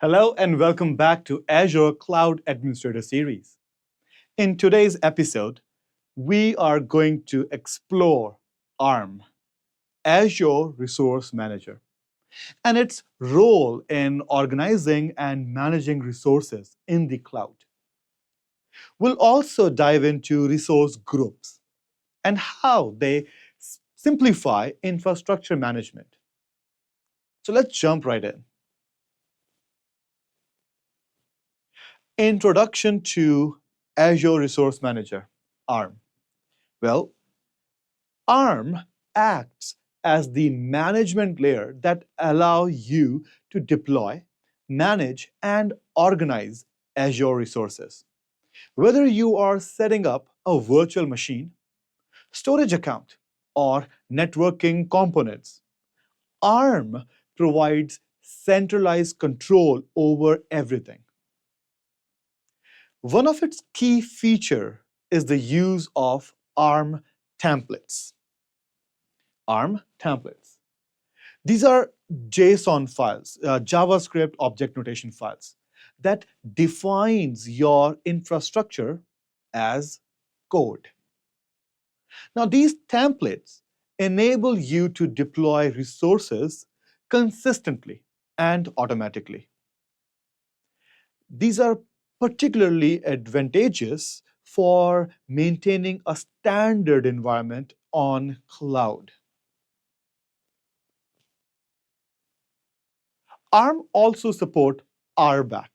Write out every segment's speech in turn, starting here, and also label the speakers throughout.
Speaker 1: Hello and welcome back to Azure Cloud Administrator Series. In today's episode, we are going to explore ARM, Azure Resource Manager, and its role in organizing and managing resources in the cloud. We'll also dive into resource groups and how they simplify infrastructure management. So let's jump right in. Introduction to Azure Resource Manager, ARM. Well, ARM acts as the management layer that allows you to deploy, manage, and organize Azure resources. Whether you are setting up a virtual machine, storage account, or networking components, ARM provides centralized control over everything. One of its key features is the use of ARM templates. ARM templates. These are JSON files, JavaScript object notation files that defines your infrastructure as code. Now, these templates enable you to deploy resources consistently and automatically. These are particularly advantageous for maintaining a standard environment on cloud. ARM also supports RBAC,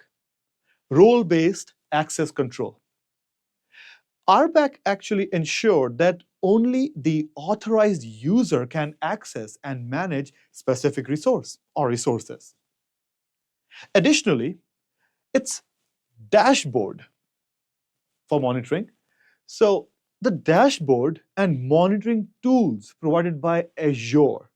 Speaker 1: role-based access control. RBAC actually ensured that only the authorized user can access and manage specific resource or resources. Additionally, it's dashboard for monitoring. So the dashboard and monitoring tools provided by Azure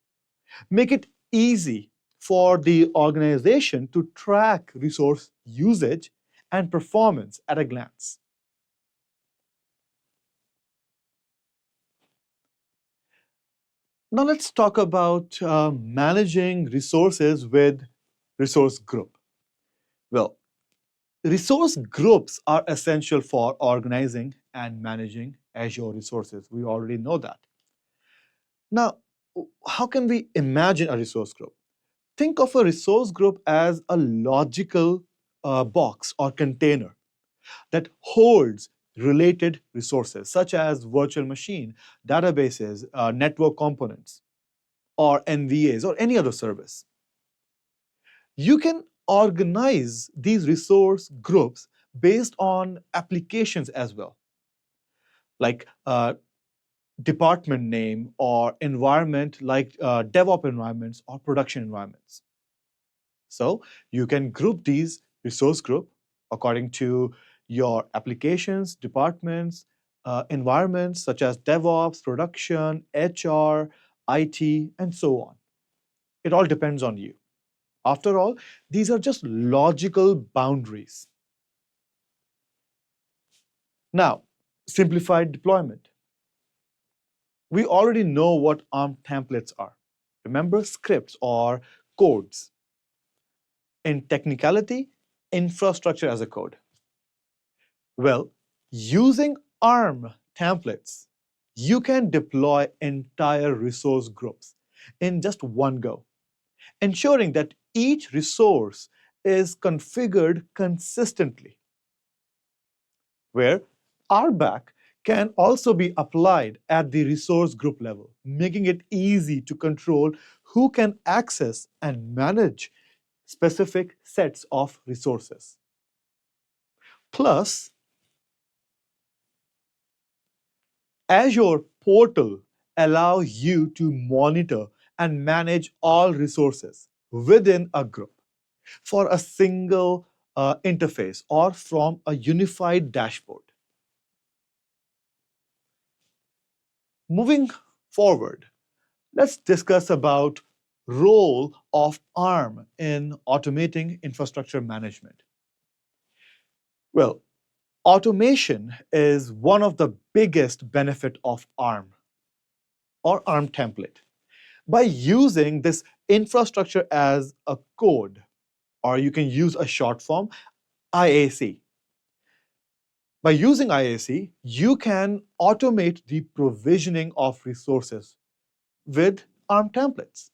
Speaker 1: make it easy for the organization to track resource usage and performance at a glance. Now let's talk about managing resources with resource group. Well, resource groups are essential for organizing and managing Azure resources. We already know that. Now, how can we imagine a resource group? Think of a resource group as a logical box or container that holds related resources, such as virtual machine, databases, network components, or NVAs, or any other service. You can organize these resource groups based on applications as well, like department name or environment, like DevOps environments or production environments. So you can group these resource group according to your applications, departments, environments such as DevOps, production, HR, IT, and so on. It all depends on you. After all, these are just logical boundaries. Now, simplified deployment. We already know what ARM templates are. Remember, scripts or codes. In technicality, infrastructure as a code. Well, using ARM templates, you can deploy entire resource groups in just one go, ensuring that each resource is configured consistently, where RBAC can also be applied at the resource group level, making it easy to control who can access and manage specific sets of resources. Plus, Azure Portal allows you to monitor and manage all resources within a group for a single interface or from a unified dashboard. Moving forward, let's discuss about role of ARM in automating infrastructure management. Well, automation is one of the biggest benefit of ARM or ARM template. By using this infrastructure as a code or you can use a short form, IAC. By using IAC, you can automate the provisioning of resources with ARM templates.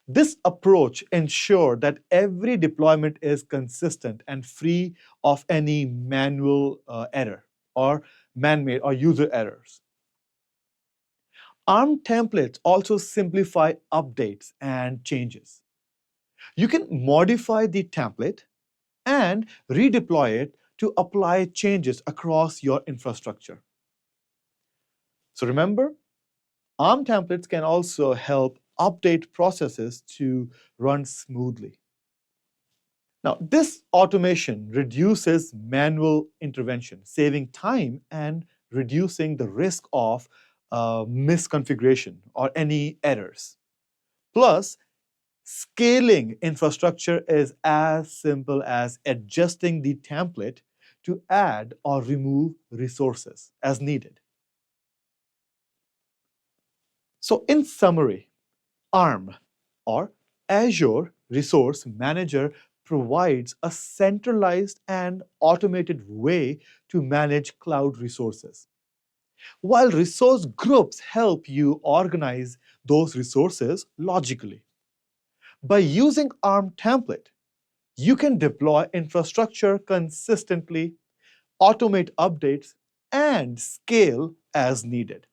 Speaker 1: This approach ensures that every deployment is consistent and free of any manual error or man-made or user errors. ARM templates also simplify updates and changes. You can modify the template and redeploy it to apply changes across your infrastructure. So remember, ARM templates can also help update processes to run smoothly. Now, this automation reduces manual intervention, saving time and reducing the risk of misconfiguration or any errors. Plus, scaling infrastructure is as simple as adjusting the template to add or remove resources as needed. So, in summary, ARM or Azure Resource Manager provides a centralized and automated way to manage cloud resources. While resource groups help you organize those resources logically. By using ARM template, you can deploy infrastructure consistently, automate updates, and scale as needed,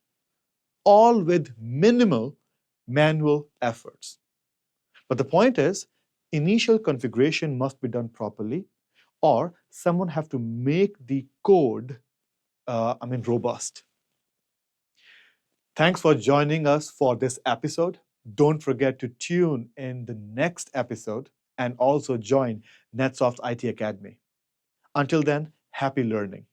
Speaker 1: all with minimal manual efforts. But the point is, initial configuration must be done properly, or someone have to make the code, robust. Thanks for joining us for this episode. Don't forget to tune in the next episode and also join NetSoft IT Academy. Until then, happy learning.